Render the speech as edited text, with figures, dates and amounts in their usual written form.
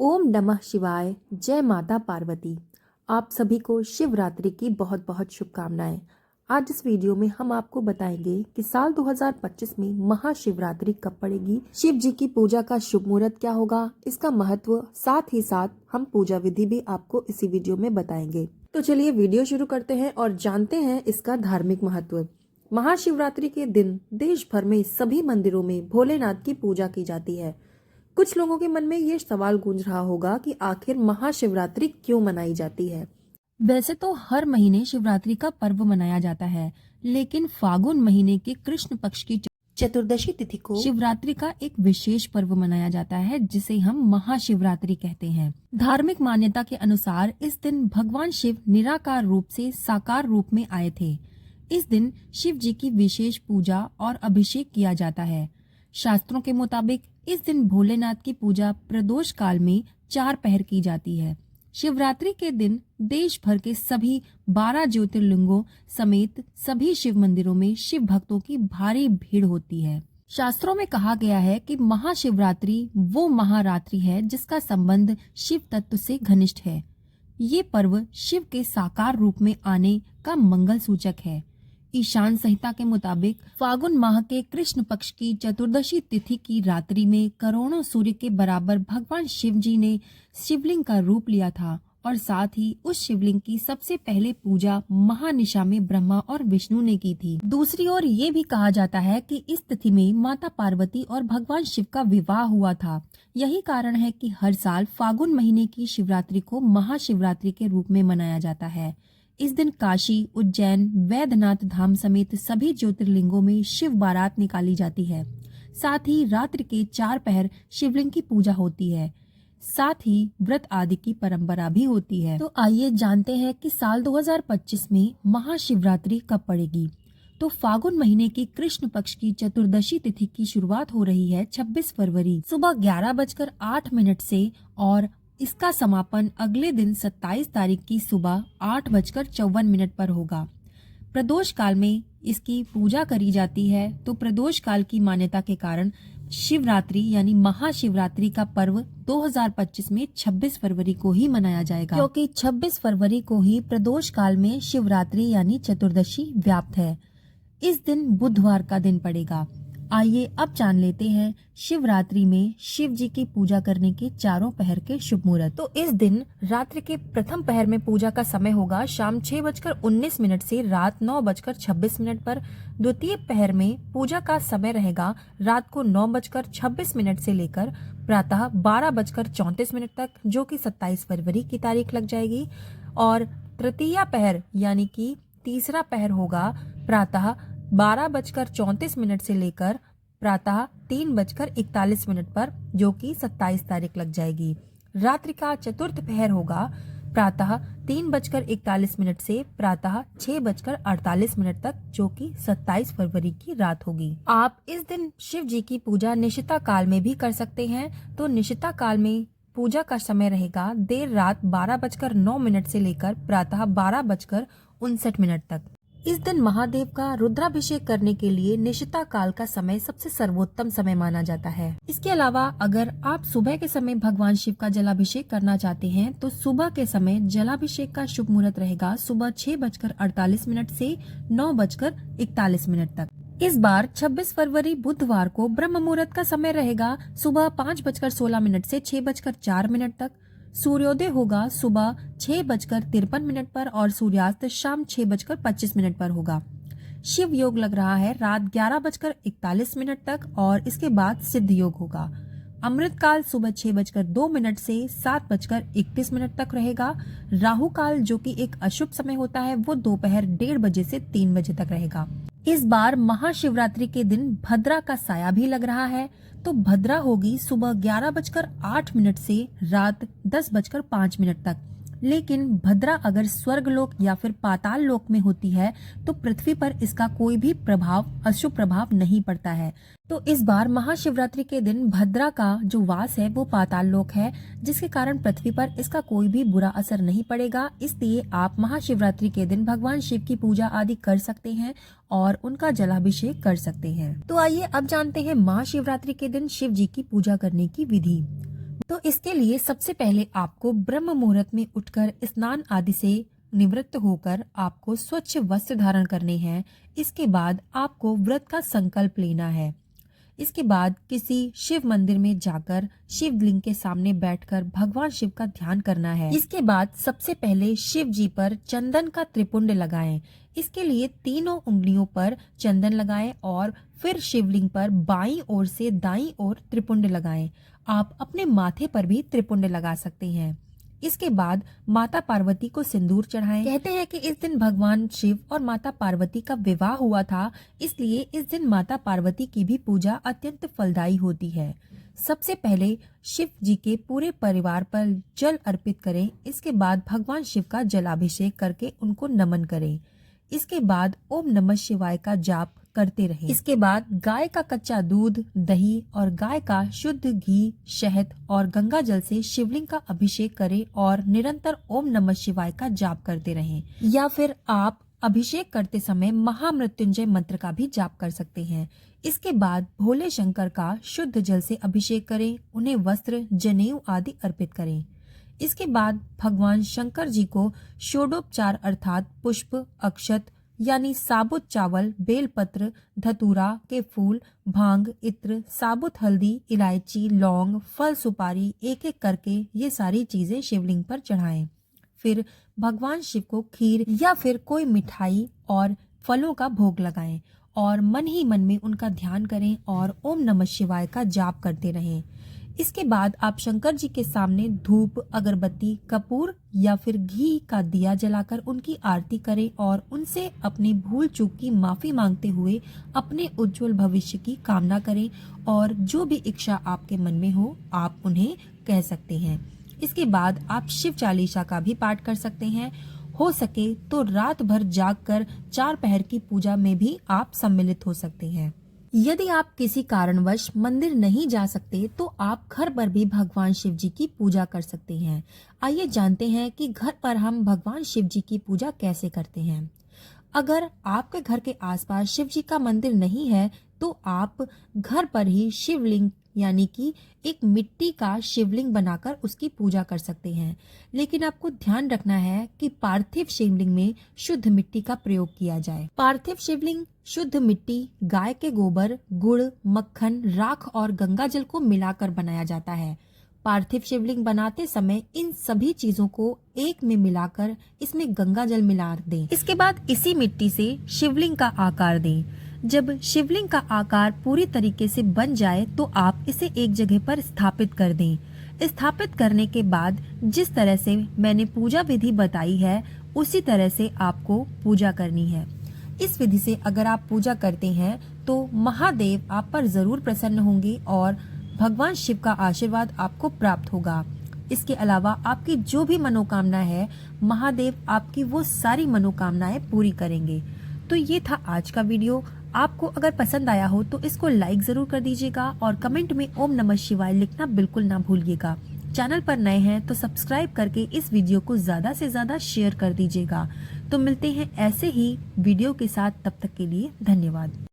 ओम नमः शिवाय। जय माता पार्वती। आप सभी को शिवरात्रि की बहुत बहुत शुभकामनाएं। आज इस वीडियो में हम आपको बताएंगे कि साल 2025 में महाशिवरात्रि कब पड़ेगी, शिव जी की पूजा का शुभ मुहूर्त क्या होगा, इसका महत्व, साथ ही साथ हम पूजा विधि भी आपको इसी वीडियो में बताएंगे। तो चलिए वीडियो शुरू करते हैं और जानते हैं इसका धार्मिक महत्व। महाशिवरात्रि के दिन देश भर में सभी मंदिरों में भोलेनाथ की पूजा की जाती है। कुछ लोगों के मन में ये सवाल गूंज रहा होगा कि आखिर महाशिवरात्रि क्यों मनाई जाती है। वैसे तो हर महीने शिवरात्रि का पर्व मनाया जाता है, लेकिन फागुन महीने के कृष्ण पक्ष की चतुर्दशी तिथि को शिवरात्रि का एक विशेष पर्व मनाया जाता है, जिसे हम महाशिवरात्रि कहते हैं। धार्मिक मान्यता के अनुसार इस दिन भगवान शिव निराकार रूप से साकार रूप में आए थे। इस दिन शिव जी की विशेष पूजा और अभिषेक किया जाता है। शास्त्रों के मुताबिक इस दिन भोलेनाथ की पूजा प्रदोष काल में 4 पहर की जाती है। शिवरात्रि के दिन देश भर के सभी 12 ज्योतिर्लिंगों समेत सभी शिव मंदिरों में शिव भक्तों की भारी भीड़ होती है। शास्त्रों में कहा गया है कि महाशिवरात्रि वो महारात्रि है जिसका संबंध शिव तत्व से घनिष्ठ है। ये पर्व शिव के साकार रूप में आने का मंगल सूचक है। ईशान संहिता के मुताबिक फागुन माह के कृष्ण पक्ष की चतुर्दशी तिथि की रात्रि में करोड़ों सूर्य के बराबर भगवान शिव जी ने शिवलिंग का रूप लिया था और साथ ही उस शिवलिंग की सबसे पहले पूजा महानिशा में ब्रह्मा और विष्णु ने की थी। दूसरी ओर ये भी कहा जाता है कि इस तिथि में माता पार्वती और भगवान शिव का विवाह हुआ था। यही कारण है कि हर साल फागुन महीने की शिवरात्रि को महाशिवरात्रि के रूप में मनाया जाता है। इस दिन काशी, उज्जैन, वैद्यनाथ धाम समेत सभी ज्योतिर्लिंगों में शिव बारात निकाली जाती है। साथ ही रात्रि के 4 पहर शिवलिंग की पूजा होती है। साथ ही व्रत आदि की परंपरा भी होती है। तो आइए जानते हैं कि साल 2025 में महाशिवरात्रि कब पड़ेगी। तो फागुन महीने की कृष्ण पक्ष की चतुर्दशी तिथि की शुरुआत हो रही है 26 फरवरी सुबह 11:08 से और इसका समापन अगले दिन 27 तारीख की सुबह 8:54 पर होगा। प्रदोष काल में इसकी पूजा करी जाती है। तो प्रदोष काल की मान्यता के कारण शिवरात्रि यानी महाशिवरात्रि का पर्व 2025 में 26 फरवरी को ही मनाया जाएगा, क्योंकि 26 फरवरी को ही प्रदोष काल में शिवरात्रि यानी चतुर्दशी व्याप्त है। इस दिन बुधवार का दिन पड़ेगा। आइए अब जान लेते हैं शिवरात्रि में शिव जी की पूजा करने के चारों पहर के शुभ मुहूर्त। तो इस दिन रात्रि के प्रथम पहर में पूजा का समय होगा शाम 6:19 से रात 9:26 पर। द्वितीय पहर में पूजा का समय रहेगा रात को 9:26 से लेकर प्रातः 12:34 तक, जो कि 27 फरवरी की तारीख लग जाएगी। और तृतीय पहर यानी कि तीसरा पहर होगा प्रातः 12:34 से लेकर प्रातः 3:41 पर, जो कि 27 तारीख लग जाएगी। रात्रि का चतुर्थ पहर होगा प्रातः 3:41 से प्रातः 6:48 तक, जो कि 27 फरवरी की रात होगी। आप इस दिन शिव जी की पूजा निशिता काल में भी कर सकते हैं। तो निशिता काल में पूजा का समय रहेगा देर रात 12:09 से लेकर प्रातः 12:59 तक। इस दिन महादेव का रुद्राभिषेक करने के लिए निशिता काल का समय सबसे सर्वोत्तम समय माना जाता है। इसके अलावा अगर आप सुबह के समय भगवान शिव का जलाभिषेक करना चाहते हैं तो सुबह के समय जलाभिषेक का शुभ मुहूर्त रहेगा सुबह 6:48 से 9:41 तक। इस बार 26 फरवरी बुधवार को ब्रह्म मुहूर्त का समय रहेगा सुबह 5:16 से 6:04 तक। सूर्योदय होगा सुबह 6:53 पर और सूर्यास्त शाम 6:25 पर होगा। शिव योग लग रहा है रात 11:41 तक और इसके बाद सिद्ध योग होगा। अमृत काल सुबह 6:02 से 7:31 तक रहेगा। राहु काल, जो कि एक अशुभ समय होता है, वो दोपहर 1:30 बजे से 3 बजे तक रहेगा। इस बार महाशिवरात्रि के दिन भद्रा का साया भी लग रहा है। तो भद्रा होगी सुबह 11:08 से रात 10:05 तक। लेकिन भद्रा अगर स्वर्गलोक या फिर पाताल लोक में होती है तो पृथ्वी पर इसका कोई भी प्रभाव, अशुभ प्रभाव नहीं पड़ता है। तो इस बार महाशिवरात्रि के दिन भद्रा का जो वास है वो पाताल लोक है, जिसके कारण पृथ्वी पर इसका कोई भी बुरा असर नहीं पड़ेगा। इसलिए आप महाशिवरात्रि के दिन भगवान शिव की पूजा आदि कर सकते हैं और उनका जलाभिषेक कर सकते हैं। तो आइए अब जानते हैं महाशिवरात्रि के दिन शिव जी की पूजा करने की विधि। तो इसके लिए सबसे पहले आपको ब्रह्म मुहूर्त में उठकर स्नान आदि से निवृत्त होकर आपको स्वच्छ वस्त्र धारण करने हैं। इसके बाद आपको व्रत का संकल्प लेना है। इसके बाद किसी शिव मंदिर में जाकर शिवलिंग के सामने बैठकर भगवान शिव का ध्यान करना है। इसके बाद सबसे पहले शिव जी पर चंदन का त्रिपुंड लगाएं। इसके लिए तीनों उंगलियों पर चंदन लगाएं और फिर शिवलिंग पर बाईं ओर से दाईं ओर त्रिपुंड लगाएं। आप अपने माथे पर भी त्रिपुंड लगा सकते हैं। इसके बाद माता पार्वती को सिंदूर चढ़ाएं। कहते हैं कि इस दिन भगवान शिव और माता पार्वती का विवाह हुआ था, इसलिए इस दिन माता पार्वती की भी पूजा अत्यंत फलदायी होती है। सबसे पहले शिव जी के पूरे परिवार पर जल अर्पित करें। इसके बाद भगवान शिव का जलाभिषेक करके उनको नमन करें। इसके बाद ओम नमः शिवाय का जाप करते रहें। इसके बाद गाय का कच्चा दूध, दही और गाय का शुद्ध घी, शहद और गंगा जल से शिवलिंग का अभिषेक करें और निरंतर ओम नमः शिवाय का जाप करते रहें। या फिर आप अभिषेक करते समय महामृत्युंजय मंत्र का भी जाप कर सकते हैं। इसके बाद भोले शंकर का शुद्ध जल से अभिषेक करें। उन्हें वस्त्र, जनेऊ आदि अर्पित करें। इसके बाद भगवान शंकर जी को षोडोपचार अर्थात पुष्प, अक्षत यानी साबुत चावल, बेलपत्र, धतूरा के फूल, भांग, इत्र, साबुत हल्दी, इलायची, लौंग, फल, सुपारी एक एक करके ये सारी चीजें शिवलिंग पर चढ़ाएं। फिर भगवान शिव को खीर या फिर कोई मिठाई और फलों का भोग लगाएं और मन ही मन में उनका ध्यान करें और ओम नमः शिवाय का जाप करते रहें। इसके बाद आप शंकर जी के सामने धूप, अगरबत्ती, कपूर या फिर घी का दिया जलाकर उनकी आरती करें और उनसे अपनी भूल चूक की माफी मांगते हुए अपने उज्जवल भविष्य की कामना करें और जो भी इच्छा आपके मन में हो आप उन्हें कह सकते हैं। इसके बाद आप शिव चालीसा का भी पाठ कर सकते हैं। हो सके तो रात भर जागकर 4 पहर की पूजा में भी आप सम्मिलित हो सकते हैं। यदि आप किसी कारणवश मंदिर नहीं जा सकते तो आप घर पर भी भगवान शिव जी की पूजा कर सकते हैं। आइए जानते हैं कि घर पर हम भगवान शिव जी की पूजा कैसे करते हैं। अगर आपके घर के आसपास शिव जी का मंदिर नहीं है तो आप घर पर ही शिवलिंग यानी कि एक मिट्टी का शिवलिंग बनाकर उसकी पूजा कर सकते हैं। लेकिन आपको ध्यान रखना है कि पार्थिव शिवलिंग में शुद्ध मिट्टी का प्रयोग किया जाए। पार्थिव शिवलिंग शुद्ध मिट्टी, गाय के गोबर, गुड़, मक्खन, राख और गंगा जल को मिलाकर बनाया जाता है। पार्थिव शिवलिंग बनाते समय इन सभी चीजों को एक में मिलाकर इसमें गंगा जल मिला दें। इसके बाद इसी मिट्टी से शिवलिंग का आकार दें। जब शिवलिंग का आकार पूरी तरीके से बन जाए तो आप इसे एक जगह पर स्थापित कर दें। स्थापित करने के बाद जिस तरह से मैंने पूजा विधि बताई है उसी तरह से आपको पूजा करनी है। इस विधि से अगर आप पूजा करते हैं तो महादेव आप पर जरूर प्रसन्न होंगे और भगवान शिव का आशीर्वाद आपको प्राप्त होगा। इसके अलावा आपकी जो भी मनोकामना है महादेव आपकी वो सारी मनोकामनाएं पूरी करेंगे। तो ये था आज का वीडियो। आपको अगर पसंद आया हो तो इसको लाइक जरूर कर दीजिएगा और कमेंट में ओम नमः शिवाय लिखना बिल्कुल ना भूलिएगा। चैनल पर नए हैं तो सब्सक्राइब करके इस वीडियो को ज्यादा से ज्यादा शेयर कर दीजिएगा। तो मिलते हैं ऐसे ही वीडियो के साथ, तब तक के लिए धन्यवाद।